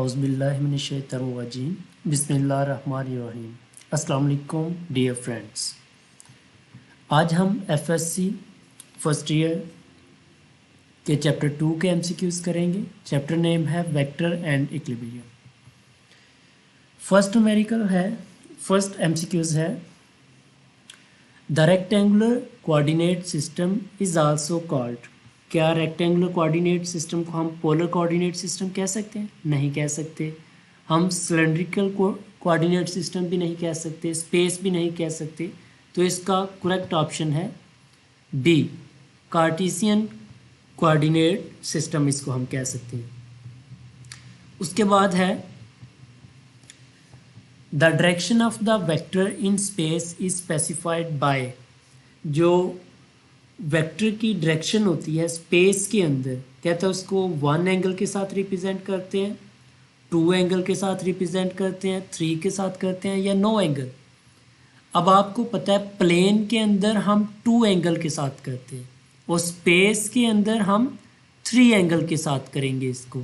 औज़ुबिल्लाहिमिनश्शैतानिर्रजीम बिस्मिल्लाहिर्रहमानिर्रहीम। अस्सलाम वालेकुम डियर फ्रेंड्स। आज हम एफएससी फर्स्ट ईयर के चैप्टर 2 के एमसीक्यूज करेंगे। चैप्टर नेम है vector and equilibrium. First numerical है, फर्स्ट एमसीक्यूज है the rectangular coordinate system is also called. क्या रेक्टेंगुलर कोऑर्डिनेट सिस्टम को हम पोलर कोऑर्डिनेट सिस्टम कह सकते हैं? नहीं कह सकते। हम सिलेंड्रिकल कोऑर्डिनेट सिस्टम भी नहीं कह सकते, स्पेस भी नहीं कह सकते। तो इसका करेक्ट ऑप्शन है बी, कार्टेशियन कोऑर्डिनेट सिस्टम इसको हम कह सकते हैं। उसके बाद है the direction of the vector in space is specified by. जो वेक्टर की डायरेक्शन होती है स्पेस के अंदर, कहते हैं उसको 1 एंगल के साथ रिप्रेजेंट करते हैं, 2 एंगल के साथ रिप्रेजेंट करते हैं, 3 के साथ करते हैं या 9 एंगल। अब आपको पता है प्लेन के अंदर हम 2 एंगल के साथ करते हैं और स्पेस के अंदर हम 3 एंगल के साथ करेंगे इसको।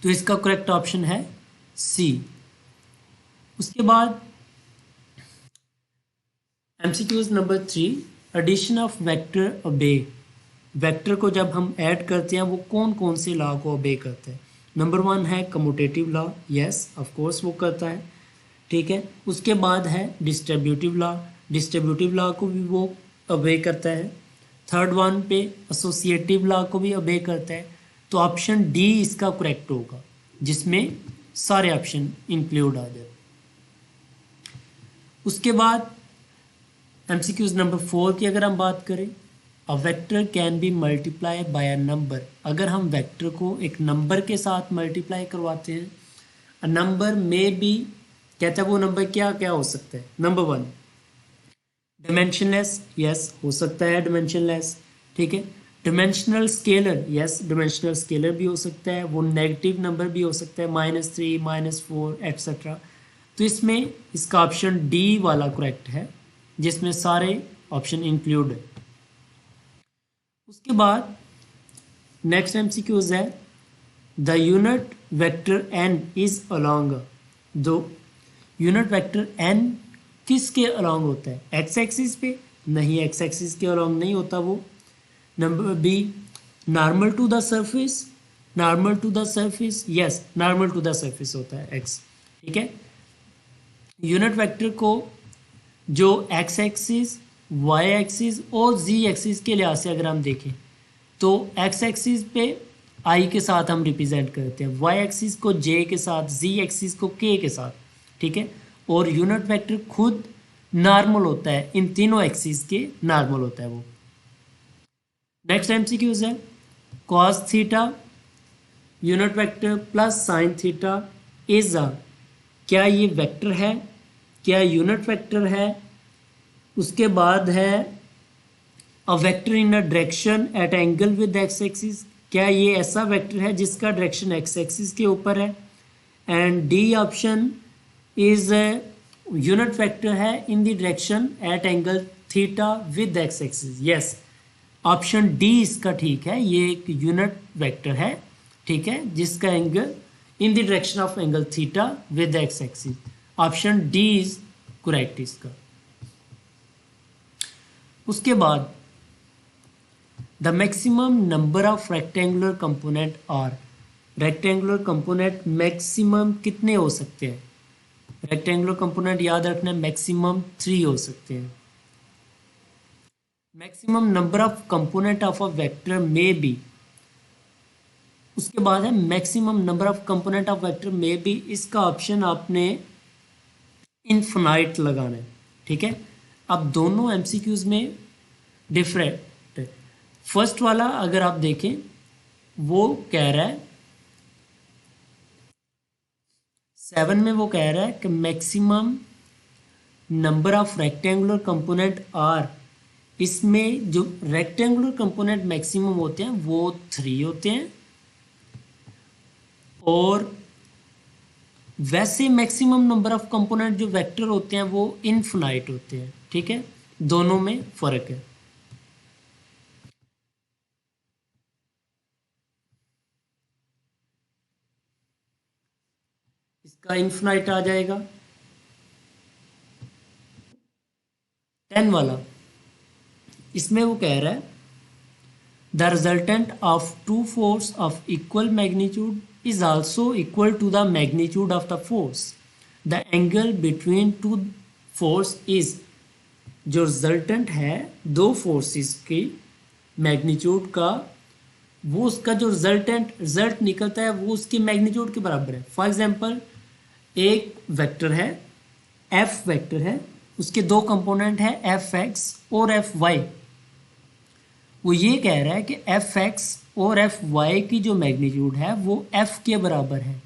तो इसका करेक्ट ऑप्शन है सी। उसके बाद MCQs number 3, addition of vector OB. Vector को जब हम ऐड करते हैं वो कौन कौन से लॉ को ओबे करता है? नंबर 1 है commutative law, yes of course वो करता है, ठीक है। उसके बाद है डिस्ट्रीब्यूटिव लॉ, डिस्ट्रीब्यूटिव लॉ को भी वो ओबे करता है। थर्ड वन पे एसोसिएटिव लॉ को भी ओबे करता है। तो ऑप्शन डी इसका करेक्ट होगा, जिसमें सारे ऑप्शन इंक्लूड आ जाए। उसके बाद एमसीक्यूज नंबर 4 की अगर हम बात करें, a vector can be multiply by a number. अगर हम वेक्टर को एक नंबर के साथ मल्टीप्लाई करवाते हैं, अ नंबर में बी, कहता है वो नंबर क्या क्या हो सकता है? नंबर 1 डिमेंशनलेस, यस हो सकता है डिमेंशनलेस, ठीक है। Dimensional scalar, yes dimensional scalar भी हो सकता है, वो नेगेटिव नंबर भी हो सकता है, -3 -4 एट्सेट्रा। तो इसमें इसका ऑप्शन डी वाला करेक्ट है, जिसमें सारे ऑप्शन इंक्लूड है। उसके बाद नेक्स्ट एमसीक्यूज है the unit vector n is along. दो यूनिट वेक्टर एन किसके अलोंग होता है? एक्स एक्सिस पे? नहीं, एक्स एक्सिस के अलोंग नहीं होता वो। Number B, normal to the surface, normal to the surface, yes normal to the surface होता है एक्स, ठीक है। यूनिट वेक्टर को जो एक्स एक्सिस, वाई एक्सिस और जी एक्सिस के लिहाज से अगर हम देखें तो एक्स एक्सिस पे आई के साथ हम रिप्रेजेंट करते हैं, वाई एक्सिस को जे के साथ, जी एक्सिस को के के साथ, ठीक है। और यूनिट वेक्टर खुद नॉर्मल होता है, इन तीनों एक्सिस के नॉर्मल होता है वो। नेक्स्ट एमसीक्यूज है cos theta unit vector plus sine theta is a. क्या ये वेक्टर है? क्या यूनिट वेक्टर है? उसके बाद है a vector in a direction at angle with x axis. क्या ये ऐसा वेक्टर है जिसका डायरेक्शन एक्स एक्सिस के ऊपर है? And D option is unit vector है in the direction at angle theta with x axis. Yes, option D इसका ठीक है, ये एक यूनिट वेक्टर है, ठीक है, जिसका angle in the direction of angle theta with x axis. Option D is correct इसका। उसके बाद the maximum number of rectangular component are. Rectangular component maximum कितने हो सकते हैं? रेक्टेंगुलर कंपोनेंट याद रखना, मैक्सिमम 3 हो सकते हैं। Maximum number of component of a vector में बी। उसके बाद है maximum number of component of vector में बी। इसका ऑप्शन आपने इनफिनाइट लगाना है, ठीक है। अब दोनों एमसीक्यूज में डिफरेंट। फर्स्ट वाला अगर आप देखें वो कह रहा है 7 में, वो कह रहा है कि maximum number of rectangular component are. इसमें जो रेक्टेंगुलर कंपोनेंट मैक्सिमम होते हैं वो 3 होते हैं, और वैसे मैक्सिमम नंबर ऑफ कंपोनेंट जो वेक्टर होते हैं वो इनफिनाइट होते हैं, ठीक है। दोनों में फर्क है। का इन्फिनाइट आ जाएगा। 10 वाला, इसमें वो कह रहा है the resultant of two force of equal magnitude is also equal to the magnitude of the force. The angle between two force is, जो रिजल्टेंट है दो फोर्सेस की मैग्नीट्यूड का, वो उसका जो रिजल्ट निकलता है वो उसकी मैग्नीट्यूड के बराबर है। फॉर एग्जांपल एक वेक्टर है, एफ वेक्टर है, उसके दो कंपोनेंट है एफ एक्स और एफ वाई। वो ये कह रहा है कि एफ एक्स और एफ वाई की जो मैग्नीट्यूड है वो एफ के बराबर है,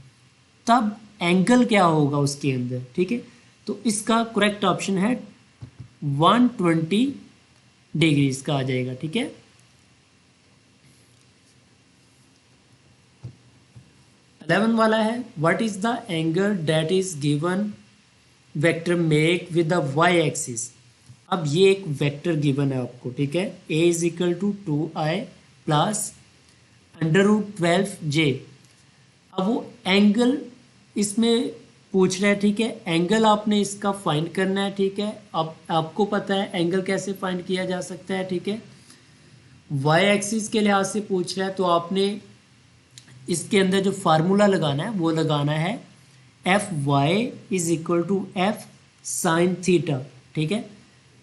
तब एंगल क्या होगा उसके अंदर। ठीक है, तो इसका करेक्ट ऑप्शन है 120 डिग्री इसका आ जाएगा। ठीक है, 11 वाला है what is the angle that is given vector make with the y axis. अब ये एक वेक्टर गिवन है आपको, ठीक है, a is equal to 2i plus √12j। अब वो एंगल इसमें पूछ रहा है, ठीक है, एंगल आपने इसका फाइंड करना है। ठीक है, अब आपको पता है एंगल कैसे फाइंड किया जा सकता है। ठीक है, वाई एक्सिस के लिहाज से पूछ रहा है तो आपने इसके अंदर जो फार्मूला लगाना है वो लगाना है f y is equal to f sine theta. ठीक है,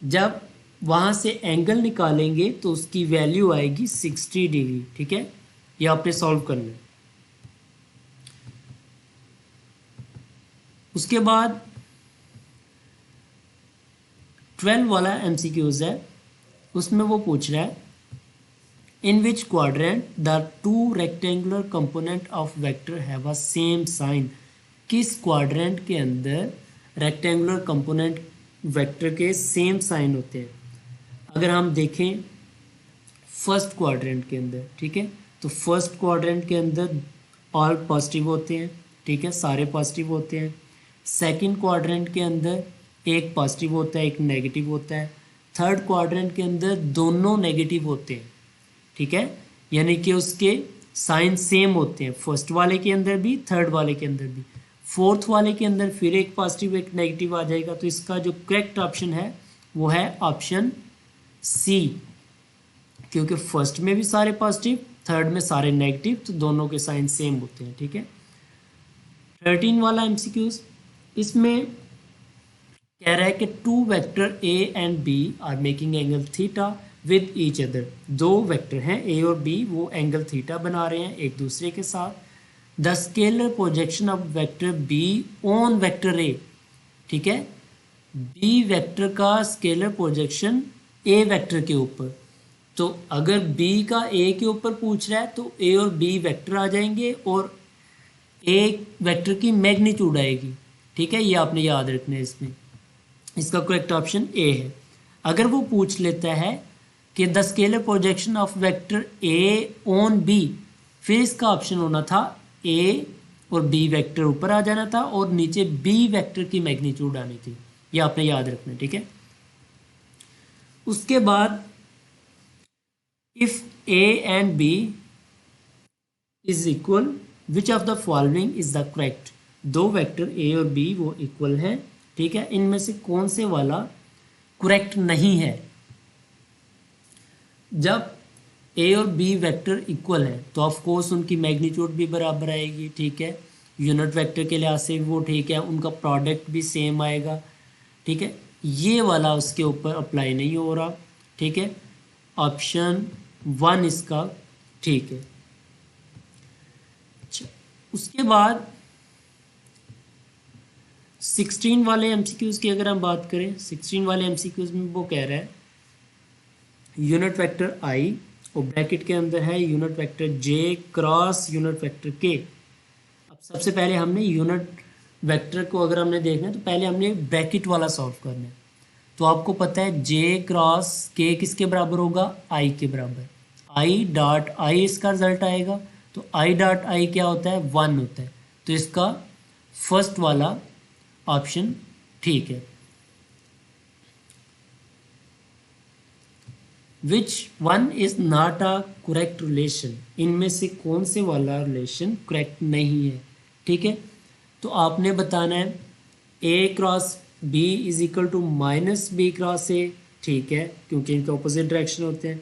जब वहाँ से एंगल निकालेंगे तो उसकी वैल्यू आएगी 60 डिग्री। ठीक है, ये आपने सॉल्व करना है। उसके बाद 12 वाला एमसीक्यूज है, उसमें वो पूछ रहा है in which quadrant the two rectangular component of vector have a same sign. किस क्वाड्रेंट के अंदर रेक्टेंगुलर कंपोनेंट वेक्टर के सेम साइन होते हैं। अगर हम देखें फर्स्ट क्वाड्रेंट के अंदर, ठीक है, तो फर्स्ट क्वाड्रेंट के अंदर ऑल पॉजिटिव होते हैं। ठीक है, सारे पॉजिटिव होते हैं। सेकंड क्वाड्रेंट के अंदर एक पॉजिटिव होता है, एक नेगेटिव होता है। थर्ड क्वाड्रेंट के अंदर दोनों नेगेटिव होते हैं। ठीक है, यानी कि उसके साइन सेम होते हैं, फर्स्ट वाले के अंदर भी, थर्ड वाले के अंदर भी। फोर्थ वाले के अंदर फिर एक पॉजिटिव एक नेगेटिव आ जाएगा। तो इसका जो करेक्ट ऑप्शन है वो है ऑप्शन सी, क्योंकि फर्स्ट में भी सारे पॉजिटिव, थर्ड में सारे नेगेटिव, तो दोनों के साइन सेम होते हैं। ठीक है, 13 वाला एमसीक्यूज, इसमें कह रहा है कि two vector a and b are making angle theta with each other. दो वेक्टर हैं ए और बी, वो एंगल थीटा बना रहे हैं एक दूसरे के साथ। The scalar projection of vector be on vector A. ठीक है, बी वेक्टर का स्केलर प्रोजेक्शन ए वेक्टर के ऊपर। तो अगर बी का ए के ऊपर पूछ रहा है तो ए और बी वेक्टर आ जाएंगे और ए वेक्टर की मैग्नीट्यूड आएगी। ठीक है, ये आपने याद रखना है इसमें। इसका करेक्ट ऑप्शन ए है। अगर वो पूछ लेता है कि the scalar projection of vector a on b, फिर इसका ऑप्शन होना था ए और बी वेक्टर ऊपर आ जाना था और नीचे बी वेक्टर की मैग्नीट्यूड आनी थी। ये आपने याद रखना है। ठीक है, उसके बाद if a and b is equal which of the following is the correct. दो वेक्टर ए और बी वो इक्वल हैं। ठीक है, इनमें से कौन से वाला करेक्ट नहीं है। जब ए और बी वेक्टर इक्वल है तो ऑफ कोर्स उनकी मैग्नीट्यूड भी बराबर आएगी। ठीक है, यूनिट वेक्टर के लिहाज से वो ठीक है, उनका प्रोडक्ट भी सेम आएगा। ठीक है, ये वाला उसके ऊपर अप्लाई नहीं हो रहा। ठीक है, ऑप्शन 1 इसका ठीक है। अच्छा, उसके बाद 16 वाले एमसीक्यूज की अगर हम बात करें, 16 वाले एमसीक्यूज में वो कह रहा है यूनिट वेक्टर आई और ब्रैकेट के अंदर है यूनिट वेक्टर जे क्रॉस यूनिट वेक्टर के। अब सबसे पहले हमने यूनिट वेक्टर को अगर हमने देखना है तो पहले हमने ब्रैकेट वाला सॉल्व करना है। तो आपको पता है जे क्रॉस के किसके बराबर होगा, आई के बराबर। आई डॉट आई इसका रिजल्ट आएगा, तो आई डॉट आई क्या होता है, 1 होता है। तो इसका फर्स्ट वाला ऑप्शन ठीक है। Which one is not a correct relation, इनमें से कौन से वाला रिलेशन करेक्ट नहीं है। ठीक है, तो आपने बताना है A cross B is equal to minus B cross A, ठीक है, क्योंकि इनके ऑपोजिट डायरेक्शन होते हैं।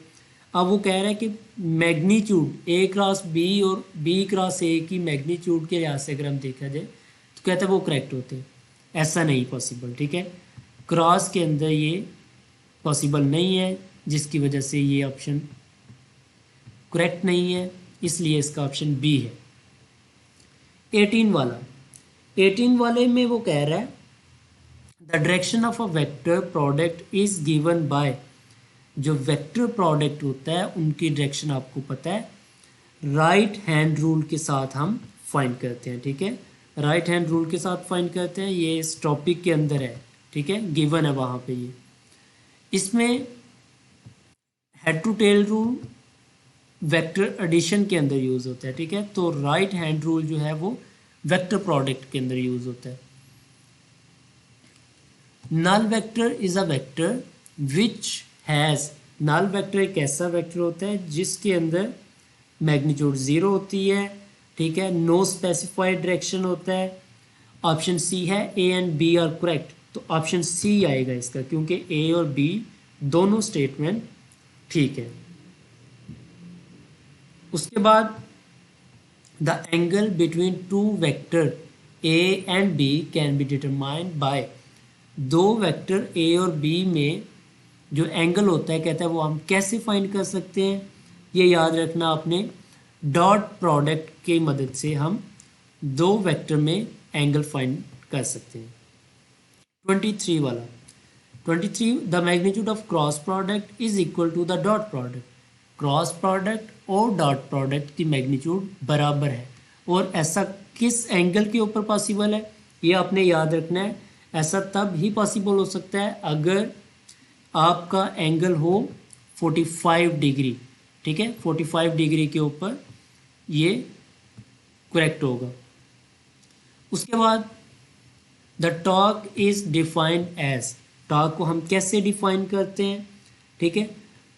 अब वो कह रहा है कि मैग्नीट्यूड ए क्रॉस बी और बी क्रॉस ए की मैग्नीट्यूड के लिहाज से अगर हम देखा जाए तो कहते हैं वो करेक्ट होते हैं। ऐसा नहीं पॉसिबल, ठीक है, क्रॉस के अंदर ये पॉसिबल नहीं है, जिसकी वजह से ये ऑप्शन करेक्ट नहीं है, इसलिए इसका ऑप्शन बी है। 18 वाला, 18 वाले में वो कह रहा है the direction of a vector product is given by, जो वेक्टर प्रोडक्ट होता है उनकी डायरेक्शन आपको पता है, राइट हैंड रूल के साथ हम फाइंड करते हैं, ठीक है, राइट हैंड रूल के साथ फाइंड करते हैं। ये इस टॉपिक के अंदर है, ठीक है, गिवन है वहाँ पे ये। इसमें head to tail rule vector addition के अंदर यूज़ होता है, ठीक है, तो राइट हैंड रूल जो है वो वेक्टर प्रोडक्ट के अंदर यूज़ होता है। Null vector is a vector which has, null vector एक ऐसा वेक्टर होता है जिसके अंदर मैग्नीट्यूड 0 होती है, ठीक है, नो स्पेसिफाइड डायरेक्शन होता है। ऑप्शन सी है, a and b are correct, तो ऑप्शन सी आएगा इसका, क्योंकि ए और बी दोनों स्टेटमेंट ठीक है। उसके बाद the angle between two vector a and b can be determined by, दो वेक्टर ए और बी में जो एंगल होता है कहता है वो हम कैसे फाइंड कर सकते हैं, ये याद रखना आपने, डॉट प्रोडक्ट की मदद से हम दो वेक्टर में एंगल फाइंड कर सकते हैं। 23 वाला, 23 the magnitude of cross product is equal to the dot product, cross product और डॉट प्रोडक्ट की मैग्नीट्यूड बराबर है, और ऐसा किस एंगल के ऊपर पॉसिबल है ये आपने याद रखना है। ऐसा तब ही पॉसिबल हो सकता है अगर आपका एंगल हो 45 डिग्री, ठीक है, 45 डिग्री के ऊपर ये करेक्ट होगा। उसके बाद the torque is defined as, torque को हम कैसे डिफाइन करते हैं, ठीक है,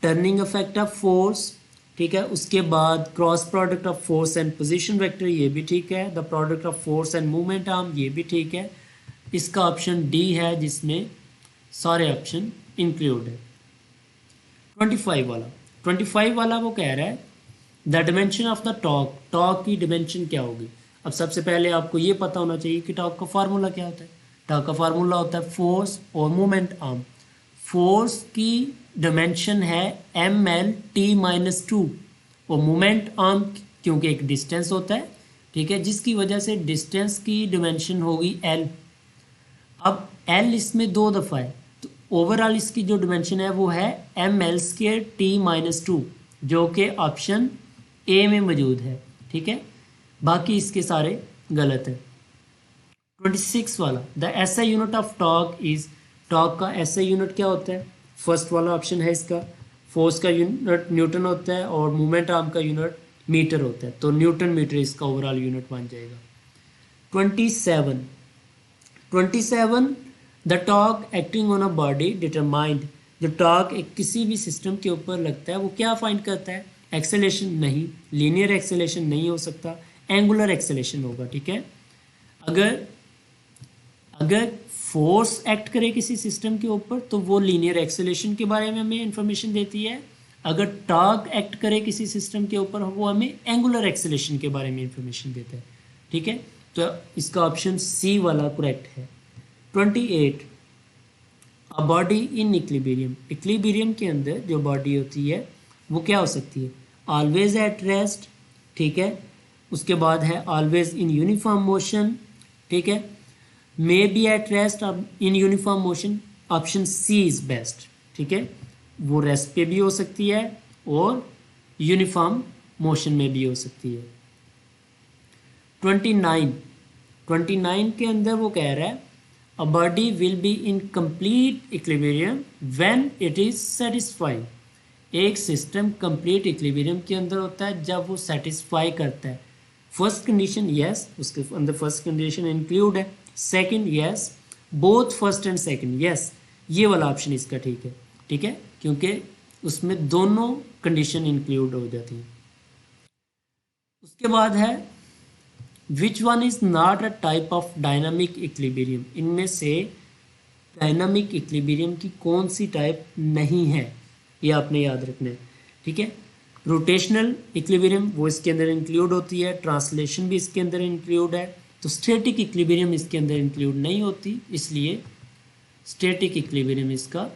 टर्निंग इफेक्ट ऑफ फोर्स, ठीक है, उसके बाद cross product of force and position vector, ये भी ठीक है, the product of force and movement arm, ये भी ठीक है। इसका ऑप्शन डी है जिसमें सारे ऑप्शन इंक्लूड है। 25 वाला, 25 वाला वो कह रहा है the dimension of the torque, torque की डिमेंशन क्या होगी। अब सबसे पहले आपको ये पता होना चाहिए कि टॉर्क का फार्मूला क्या होता है। टॉर्क का फार्मूला होता है फोर्स और मूवमेंट आर्म। फोर्स की डिमेंशन है ml/t-2 और मूवमेंट आर्म क्योंकि एक डिस्टेंस होता है, ठीक है, जिसकी वजह से डिस्टेंस की डिमेंशन होगी l। अब l इसमें 2 दफ़ा है, तो ओवरऑल इसकी जो डिमेंशन है वो है ml²t-2, जो कि ऑप्शन ए में मौजूद है, ठीक है, बाकी इसके सारे गलत है। 26 वाला the SI unit of torque is, torque का एसआई यूनिट क्या होता है, फर्स्ट वाला ऑप्शन है इसका, फोर्स का यूनिट न्यूटन होता है और मूवमेंट आर्म का यूनिट मीटर होता है, तो न्यूटन मीटर इसका ओवरऑल यूनिट बन जाएगा। 27 the torque acting on a body determined, जो टॉर्क एक किसी भी सिस्टम के ऊपर लगता है वो क्या फाइंड करता है, एक्सेलेरेशन नहीं, लीनियर एक्सेलेरेशन नहीं हो सकता, एंगुलर एक्सेलेरेशन होगा, ठीक है। अगर फोर्स एक्ट करे किसी सिस्टम के ऊपर तो वो लीनियर एक्सेलेरेशन के बारे में हमें इंफॉर्मेशन देती है, अगर टॉर्क एक्ट करे किसी सिस्टम के ऊपर वो हमें एंगुलर एक्सेलेरेशन के बारे में इंफॉर्मेशन देता है, ठीक है, तो इसका ऑप्शन सी वाला करेक्ट है। 28 a body in equilibrium, equilibrium के अंदर जो बॉडी होती है वो क्या हो सकती है, ऑलवेज एट रेस्ट, ठीक है, उसके बाद है ऑलवेज इन यूनिफॉर्म मोशन, ठीक है, may be at rest in uniform motion, option C is best, ठीक है, वो रेस्ट पे भी हो सकती है और यूनिफॉर्म मोशन में भी हो सकती है। 29 के अंदर वो कह रहा है a body will be in complete equilibrium when it is satisfied, एक सिस्टम कंप्लीट इक्विलिब्रियम के अंदर होता है जब वो सेटिस्फाई करता है। फर्स्ट कंडीशन यस, उसके अंदर फर्स्ट कंडीशन इंक्लूड है, second yes, both first and second yes, ये वाला ऑप्शन इसका ठीक है, ठीक है, क्योंकि उसमें दोनों कंडीशन इंक्लूड हो जाती हैं। उसके बाद है which one is not a type of dynamic equilibrium, इनमें से डायनामिक इक्विलिब्रियम की कौन सी टाइप नहीं है, ये आपने याद रखना है, ठीक है। रोटेशनल इक्विलिब्रियम वो इसके अंदर इंक्लूड होती है, ट्रांसलेशन भी इसके अंदर इंक्लूड है, तो स्टैटिक इक्विलिब्रियम इसके अंदर इंक्लूड नहीं होती, इसलिए स्टैटिक इक्विलिब्रियम इसका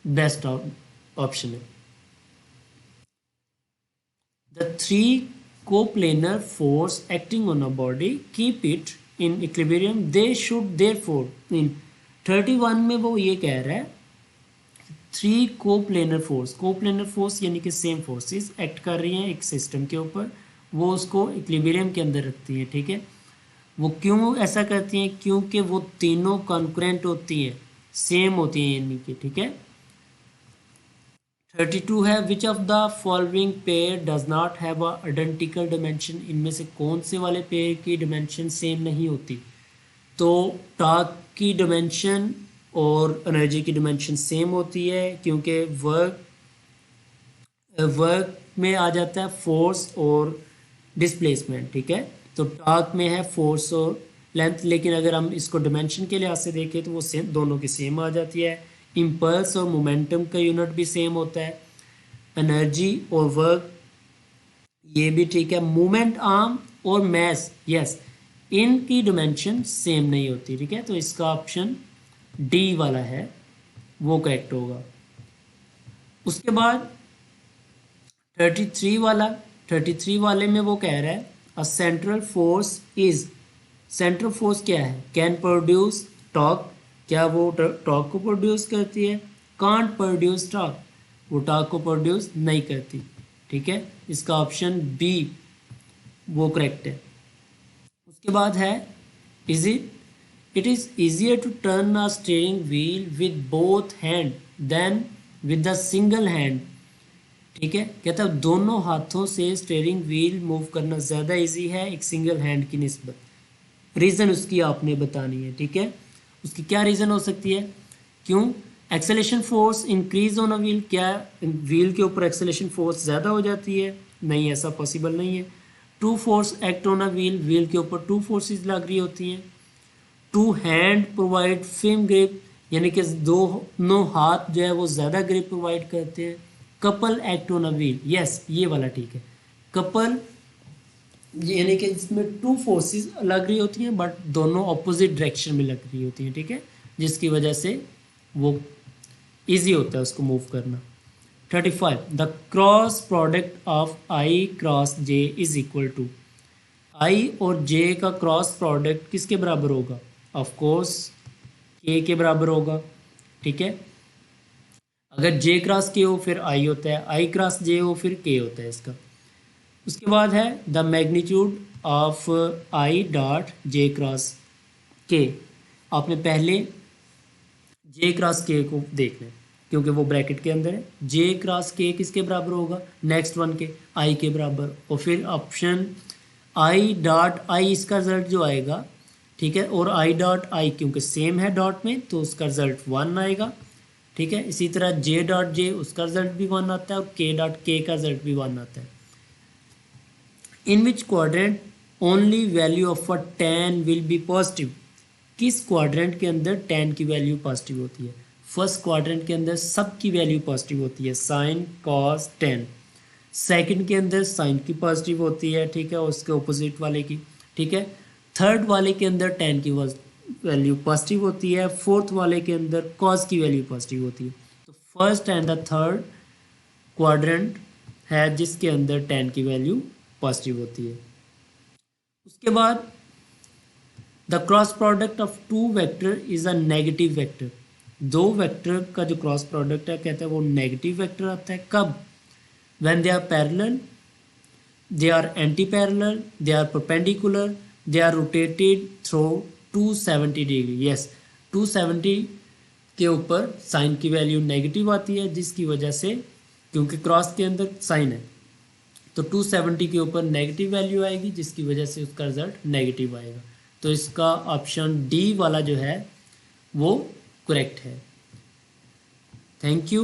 बेस्ट ऑप्शन है। The three coplanar force acting on a body keep it in equilibrium. They should therefore in 31 में वो ये कह रहा है थ्री कोप्लेनर फोर्स यानी कि सेम फोर्सेस एक्ट कर रही हैं एक सिस्टम के ऊपर, वो उसको इक्विलिब्रियम के अंदर रखती हैं, ठीक है। वो क्यों ऐसा करती हैं? क्योंकि वो तीनों कॉन्करेंट होती हैं, सेम होती हैं यानी कि, ठीक है। 32 है विच of the following pair does not have a identical dimension, इनमें से कौन से वाले पेयर की डायमेंशन सेम नहीं होती? तो टॉर्क की डायमेंशन और एनर्जी की डायमेंशन सेम होती है, क्योंकि वर्क में आ जाता है फोर्स और डिस्प्लेसमेंट, ठीक है। तो टॉर्क में है फोर्स और लेंथ, लेकिन अगर हम इसको डायमेंशन के लिहाज से देखें तो वो सेम, दोनों की सेम आ जाती है। इम्पल्स और मोमेंटम का यूनिट भी सेम होता है, एनर्जी और वर्क ये भी ठीक है। मूवमेंट आर्म और मैस, यस, इनकी डायमेंशन सेम नहीं होती, ठीक है। तो इसका ऑप्शन डी वाला है वो करेक्ट होगा। उसके बाद 33 वाले में वो कह रहा है a central force is, central force क्या है? कैन प्रोड्यूस टॉर्क, क्या वो टॉर्क को प्रोड्यूस करती है? कांट प्रोड्यूस टॉर्क, वो टॉर्क को प्रोड्यूस नहीं करती, ठीक है। इसका ऑप्शन बी वो करेक्ट है। उसके बाद है it is easier to turn a steering wheel with both hand than with the single hand, ठीक है। कहता है दोनों हाथों से स्टीयरिंग व्हील मूव करना ज़्यादा इजी है एक सिंगल हैंड की निस्बत। रीज़न उसकी आपने बतानी है, ठीक है। उसकी क्या रीज़न हो सकती है? क्यों? Acceleration force increase on a wheel, क्या व्हील के ऊपर एक्सेलेरेशन फोर्स ज़्यादा हो जाती है? नहीं, ऐसा पॉसिबल नहीं है। Two force act on a wheel, wheel के ऊपर टू फोर्सेस लग रही होती हैं। Two hand provide firm grip, यानी कि दोनों हाथ जो है वो ज़्यादा ग्रिप प्रोवाइड करते हैं। Couple act on a wheel, yes ये वाला ठीक है। कपल यानी कि इसमें टू फोर्सेस लग रही होती हैं बट दोनों ऑपोजिट डायरेक्शन में लग रही होती हैं, ठीक है, जिसकी वजह से वो इजी होता है उसको मूव करना। 35 the cross product of I cross J is equal to, I और जे का क्रॉस प्रोडक्ट किसके बराबर होगा? ऑफ कोर्स के बराबर होगा, ठीक है। अगर जे क्रॉस के हो फिर आई होता है, आई क्रॉस जे हो फिर के होता है इसका। उसके बाद है the magnitude of I dot J cross के, आपने पहले जे क्रॉस के को देखना है क्योंकि वो ब्रैकेट के अंदर है। जे क्रॉस के किसके बराबर होगा? नेक्स्ट वन के, आई के बराबर। और फिर ऑप्शन आई डॉट आई, इसका रिजल्ट जो आएगा, ठीक है, और आई डॉट आई क्योंकि सेम है डॉट में तो उसका रिजल्ट 1 आएगा, ठीक है। इसी तरह जे डॉट जे उसका रिजल्ट भी 1 आता है और के डॉट के का रिजल्ट भी 1 आता है। In which quadrant only value of a tan will be positive, किस क्वाड्रेंट के अंदर tan की वैल्यू पॉजिटिव होती है? फर्स्ट क्वाड्रेंट के अंदर सब की वैल्यू पॉजिटिव होती है, साइन कॉस tan। सेकंड के अंदर साइन की पॉजिटिव होती है, ठीक है, उसके ऑपोजिट वाले की, ठीक है। थर्ड वाले के अंदर tan की वैल्यू पॉजिटिव होती है, फोर्थ वाले के अंदर कॉस की वैल्यू पॉजिटिव होती है। तो first and the third quadrant है जिसके अंदर tan की वैल्यू पॉजिटिव होती है। उसके बाद the cross product of two vector is a negative vector, दो वेक्टर का जो क्रॉस प्रोडक्ट है कहते हैं वो नेगेटिव वेक्टर आता है। कब? When they are parallel, they are anti parallel, they are perpendicular, they are rotated through 270 degree. Yes, 270 के ऊपर साइन की वैल्यू नेगेटिव आती है जिसकी वजह से, क्योंकि क्रॉस के अंदर साइन है तो 270 के ऊपर नेगेटिव वैल्यू आएगी जिसकी वजह से उसका रिजल्ट नेगेटिव आएगा। तो इसका ऑप्शन डी वाला जो है वो करेक्ट है। Thank you.